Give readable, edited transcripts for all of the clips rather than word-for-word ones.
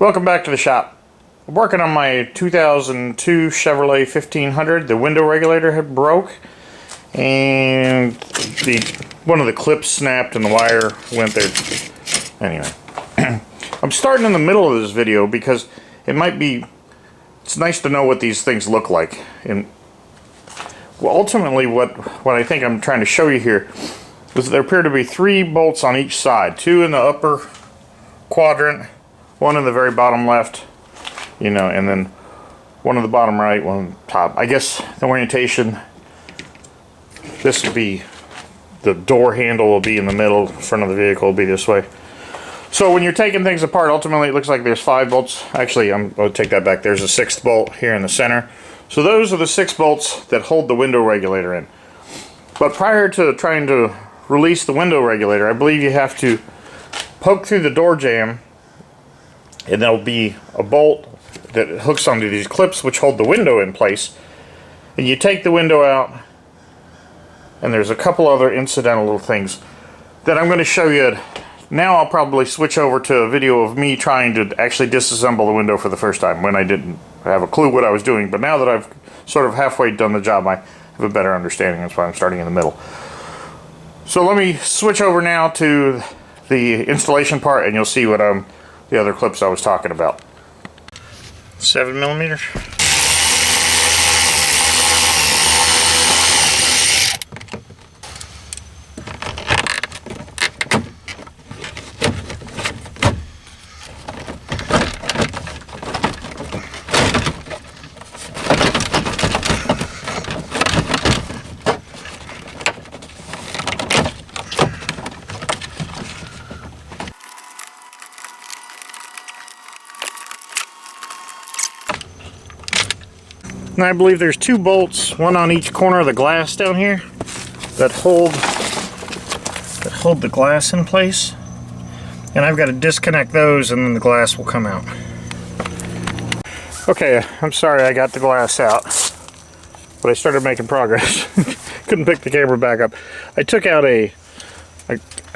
Welcome back to the shop. I'm working on my 2002 Chevrolet 1500. The window regulator had broke and one of the clips snapped and the wire went there. Anyway, I'm starting in the middle of this video because it's nice to know what these things look like. And well, ultimately what I think I'm trying to show you here is that there appear to be 3 bolts on each side, 2 in the upper quadrant, 1 in the very bottom left, and then 1 in the bottom right, 1 on the top. I guess the orientation, this would be, the door handle will be in the middle, front of the vehicle will be this way. So when you're taking things apart, ultimately it looks like there's 5 bolts. Actually, I'll take that back. There's a 6th bolt here in the center. So those are the 6 bolts that hold the window regulator in. But prior to trying to release the window regulator, I believe you have to poke through the door jamb, and there'll be a bolt that hooks onto these clips which hold the window in place. And you take the window out, and there's a couple other incidental little things that I'm going to show you. Now I'll probably switch over to a video of me trying to actually disassemble the window for the first time when I didn't have a clue what I was doing. But now that I've sort of halfway done the job, I have a better understanding. That's why I'm starting in the middle. So let me switch over now to the installation part, and you'll see what the other clips I was talking about. 7mm. And I believe there's 2 bolts, 1 on each corner of the glass down here, that hold the glass in place. And I've got to disconnect those, and then the glass will come out. Okay, I'm sorry I got the glass out, but I started making progress. Couldn't pick the camera back up. I took out a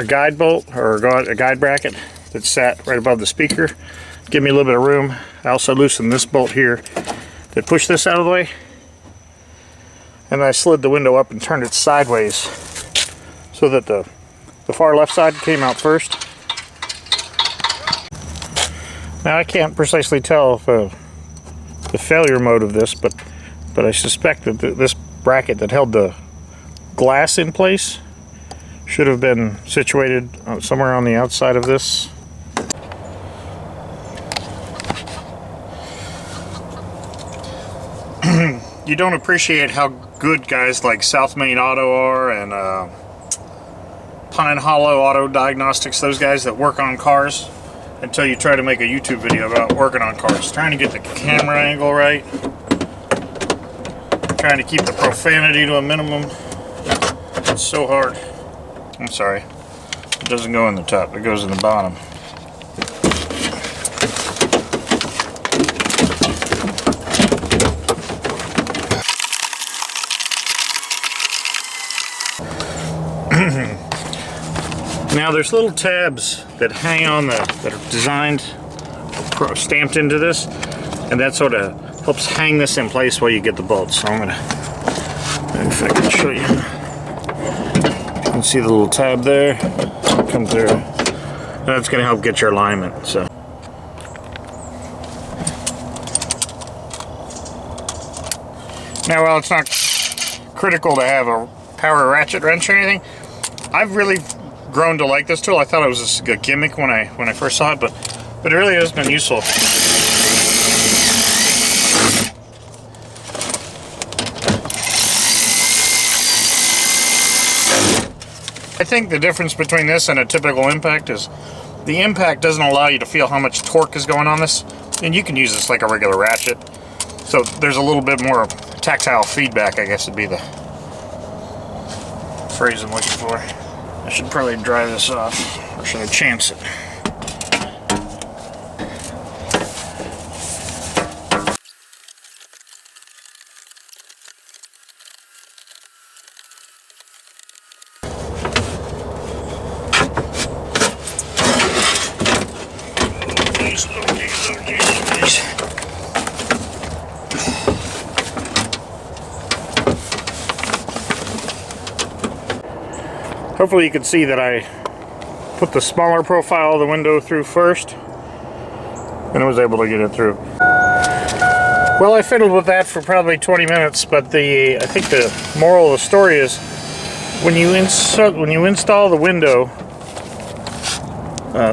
guide bolt, or a guide bracket that sat right above the speaker. Give me a little bit of room. I also loosened this bolt here that pushed this out of the way, and I slid the window up and turned it sideways so that the far left side came out first. Now I can't precisely tell the failure mode of this, but I suspect that this bracket that held the glass in place should have been situated somewhere on the outside of this. You don't appreciate how good guys like South Main Auto are, and Pine Hollow Auto Diagnostics, those guys that work on cars, until you try to make a YouTube video about working on cars. Trying to get the camera angle right, trying to keep the profanity to a minimum. It's so hard. I'm sorry. It doesn't go in the top, it goes in the bottom. Now there's little tabs that hang on that are designed, stamped into this, and that sort of helps hang this in place while you get the bolts. So I'm gonna, if I can show you, you can see the little tab there, come through. That's gonna help get your alignment. So now, while it's not critical to have a power ratchet wrench or anything, I've really grown to like this tool. I thought it was a gimmick when I first saw it, but it really has been useful. I think the difference between this and a typical impact is the impact doesn't allow you to feel how much torque is going on this, and you can use this like a regular ratchet. So there's a little bit more tactile feedback, I guess would be the phrase I'm looking for. I should probably dry this off, or should I chance it? geez, oh geez, oh geez, oh geez. Hopefully you can see that I put the smaller profile of the window through first, and I was able to get it through. Well, I fiddled with that for probably 20 minutes, but I think the moral of the story is when you install the window,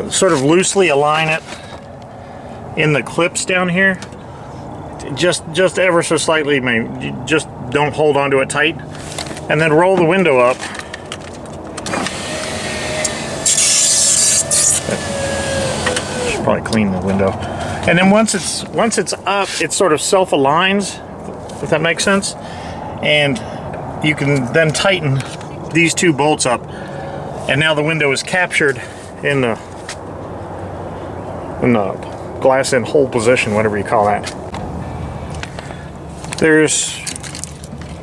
sort of loosely align it in the clips down here, just ever so slightly, maybe just don't hold onto it tight, and then roll the window up. Should probably clean the window. And then once it's up, it sort of self-aligns, if that makes sense. And you can then tighten these two bolts up, and now the window is captured in the glass in hole position, whatever you call that. There's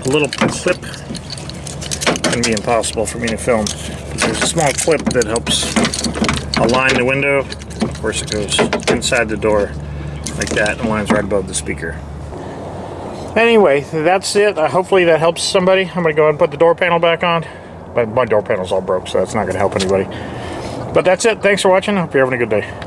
a little clip. It's going to be impossible for me to film. There's a small clip that helps align the window. Of course, it goes inside the door like that and lines right above the speaker. Anyway, that's it. Hopefully that helps somebody. I'm going to go ahead and put the door panel back on. But my door panel's all broke, so that's not going to help anybody. But that's it. Thanks for watching. I hope you're having a good day.